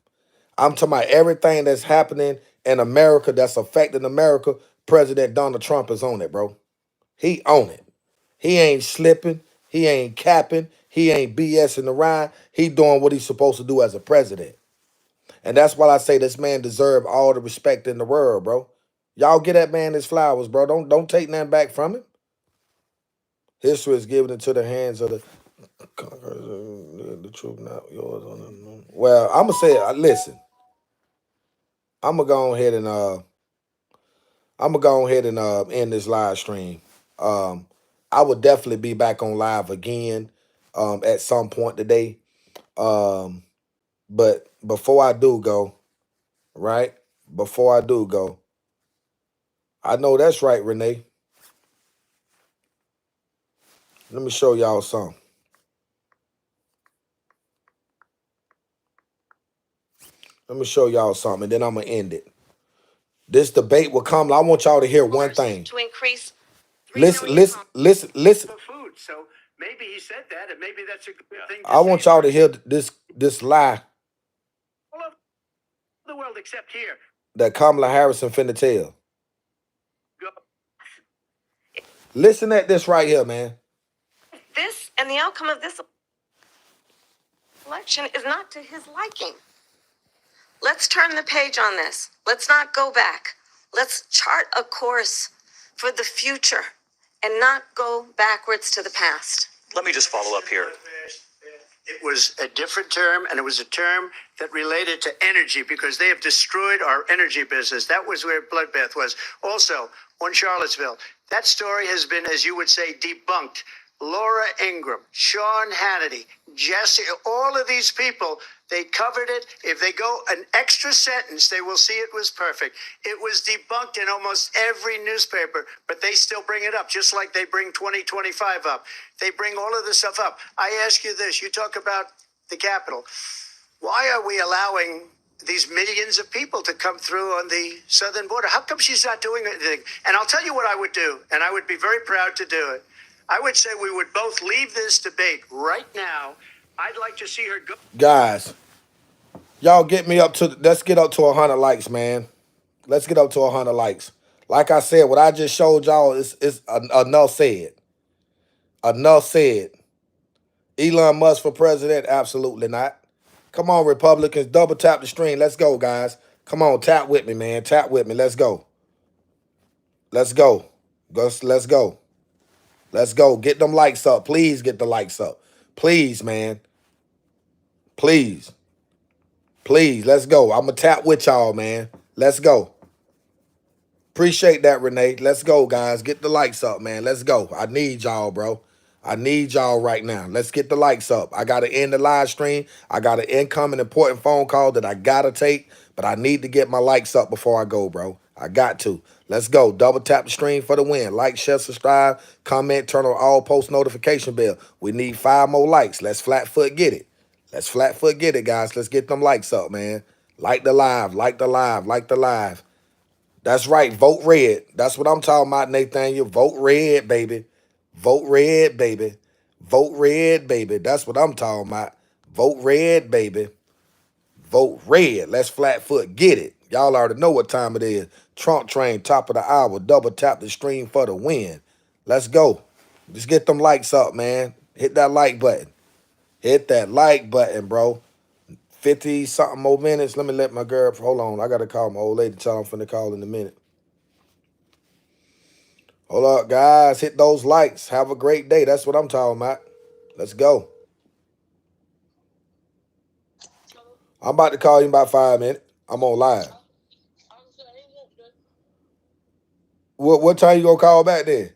I'm talking about everything that's happening in America that's affecting America. President Donald Trump is on it, bro. He on it. He ain't slipping. He ain't capping. He ain't BSing around. He doing what he's supposed to do as a president. And that's why I say this man deserve all the respect in the world, bro. Y'all get that man his flowers, bro. Don't take nothing back from him. History is given into the hands of the truth, not yours. Well, I'm gonna say, listen. I'm gonna go ahead and end this live stream. I would definitely be back on live again at some point today. But before I do go, right? Before I do go, I know that's right, Renee. Let me show y'all something. Let me show y'all something, and then I'm gonna end it. This debate will come. I want y'all to hear one thing. To increase. Listen. For food, so maybe he said that, and maybe that's a good thing. I want y'all to hear this lie All over the world except here. that Kamala Harris finna tell. Go. Listen at this right here, man. This and the outcome of this election is not to his liking. Let's turn the page on this. Let's not go back. Let's chart a course for the future and not go backwards to the past. Let me just follow up here. It was a different term, and it was a term that related to energy because they have destroyed our energy business. That was where Bloodbath was. Also, on Charlottesville, that story has been, as you would say, debunked. Laura Ingraham, Sean Hannity, Jesse, all of these people, they covered it. If they go an extra sentence, they will see it was perfect. It was debunked in almost every newspaper, but they still bring it up, just like they bring 2025 up. They bring all of this stuff up. I ask you this, you talk about the Capitol. Why are we allowing these millions of people to come through on the southern border? How come she's not doing anything? And I'll tell you what I would do, and I would be very proud to do it. I would say we would both leave this debate right now. I'd like to see her go. Guys, y'all get me up to, let's get up to 100 likes, man. Let's get up to 100 likes. Like I said, what I just showed y'all is enough said. Enough said. Elon Musk for president? Absolutely not. Come on, Republicans, double tap the stream. Let's go, guys. Come on, tap with me, man. Tap with me. Let's go. Let's go. Let's go. Let's go. Get them likes up. Please get the likes up. Please, man. Please. Please, let's go. I'm going to tap with y'all, man. Let's go. Appreciate that, Renee. Let's go, guys. Get the likes up, man. Let's go. I need y'all, bro. I need y'all right now. Let's get the likes up. I got to end the live stream. I got an incoming important phone call that I got to take, but I need to get my likes up before I go, bro. I got to. Let's go. Double tap the stream for the win. Like, share, subscribe, comment, turn on all post notification bell. We need 5 more likes. Let's flat foot get it. Let's flat foot get it, guys. Let's get them likes up, man. Like the live, like the live, like the live. That's right. Vote red. That's what I'm talking about, Nathaniel. Vote red, baby. Vote red, baby. Vote red, baby. That's what I'm talking about. Vote red, baby. Vote red. Let's flat foot get it. Y'all already know what time it is. Trump train, top of the hour. Double tap the stream for the win. Let's go. Just get them likes up, man. Hit that like button. Hit that like button, bro. 50-something more minutes. Let me let my girl, hold on. I got to call my old lady. Tell her I'm finna call in a minute. Hold up, guys. Hit those likes. Have a great day. That's what I'm talking about. Let's go. I'm about to call you in about 5 minutes. I'm on live. What time you gonna call back then?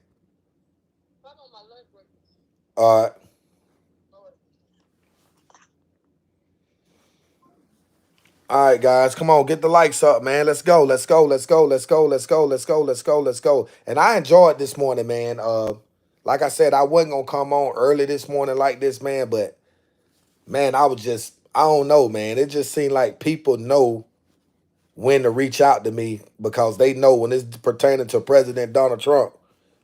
All right. All right, guys. Come on, get the likes up, man. Let's go. Let's go. Let's go. Let's go. Let's go. Let's go. Let's go. Let's go. And I enjoyed this morning, man. Like I said, I wasn't gonna come on early this morning like this, man, but man, I don't know, man. It just seemed like people know when to reach out to me because they know when it's pertaining to President Donald Trump.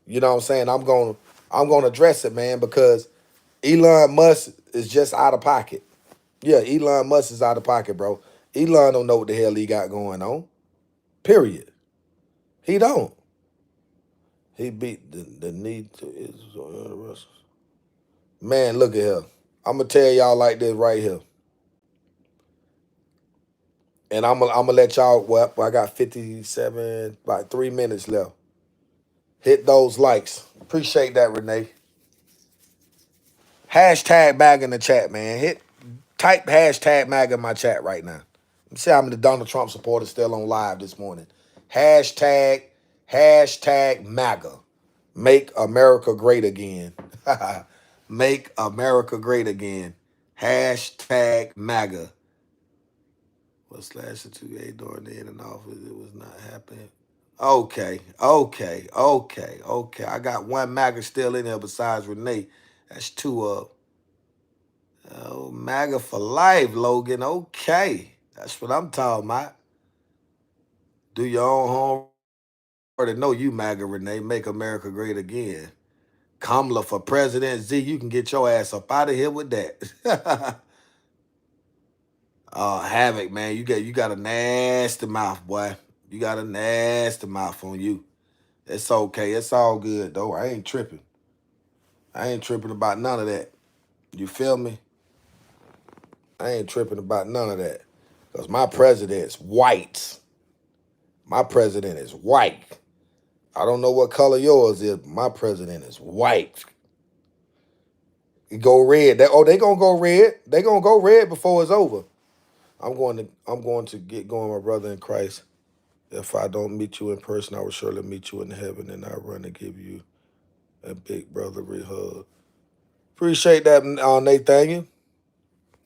You know what I'm saying? I'm gonna address it, man, because Elon Musk is just out of pocket. Yeah, Elon Musk is out of pocket, bro. Elon don't know what the hell he got going on. Period. He don't. He beat the need to Israel. Man, look at here. I'm gonna tell y'all like this right here. And I'm gonna let y'all, well, I got 57, about 3 minutes left. Hit those likes. Appreciate that, Renee. Hashtag MAGA in the chat, man. Type hashtag MAGA in my chat right now. Let me see how many Donald Trump supporters still on live this morning. Hashtag MAGA. Make America great again. Make America great again. Hashtag MAGA. What's last the 2 during the in and office? It was not happening. Okay. I got one MAGA still in there besides Renee. That's 2 of. Oh, MAGA for life, Logan. Okay. That's what I'm talking about. Do your own homework. Already know you, MAGA, Renee. Make America great again. Kamala for President Z. You can get your ass up out of here with that. Havoc, man. You got a nasty mouth, boy. You got a nasty mouth on you. It's okay. It's all good, though. I ain't tripping. I ain't tripping about none of that. You feel me? I ain't tripping about none of that. Because my president's white. My president is white. I don't know what color yours is, but my president is white. He go red. They gonna go red. They gonna go red before it's over. I'm going to get going, my brother in Christ. If I don't meet you in person, I will surely meet you in heaven, and I run to give you a big brotherly hug. Appreciate that, Nathaniel.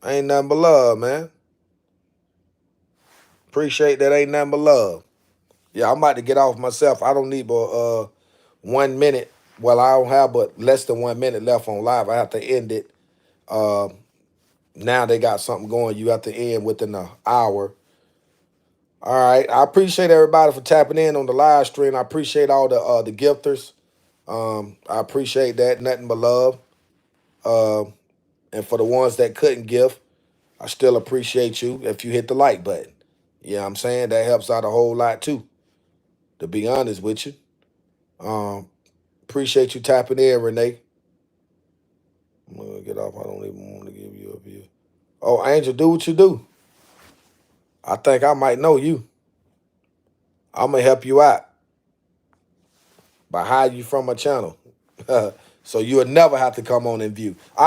Ain't nothing but love, man. Appreciate that. Ain't nothing but love. Yeah, I'm about to get off myself. I don't need but 1 minute. Well, I don't have but less than 1 minute left on live. I have to end it. Now they got something going. You have to end within an hour. All right. I appreciate everybody for tapping in on the live stream. I appreciate all the gifters. I appreciate that. Nothing but love. And for the ones that couldn't give, I still appreciate you if you hit the like button. You know what I'm saying? That helps out a whole lot too, to be honest with you. Appreciate you tapping in, Renee. I'm going to get off. I don't even want to give you a view. Oh, Angel, do what you do. I think I might know you. I'm going to help you out by hiding you from my channel. So you'll never have to come on and view.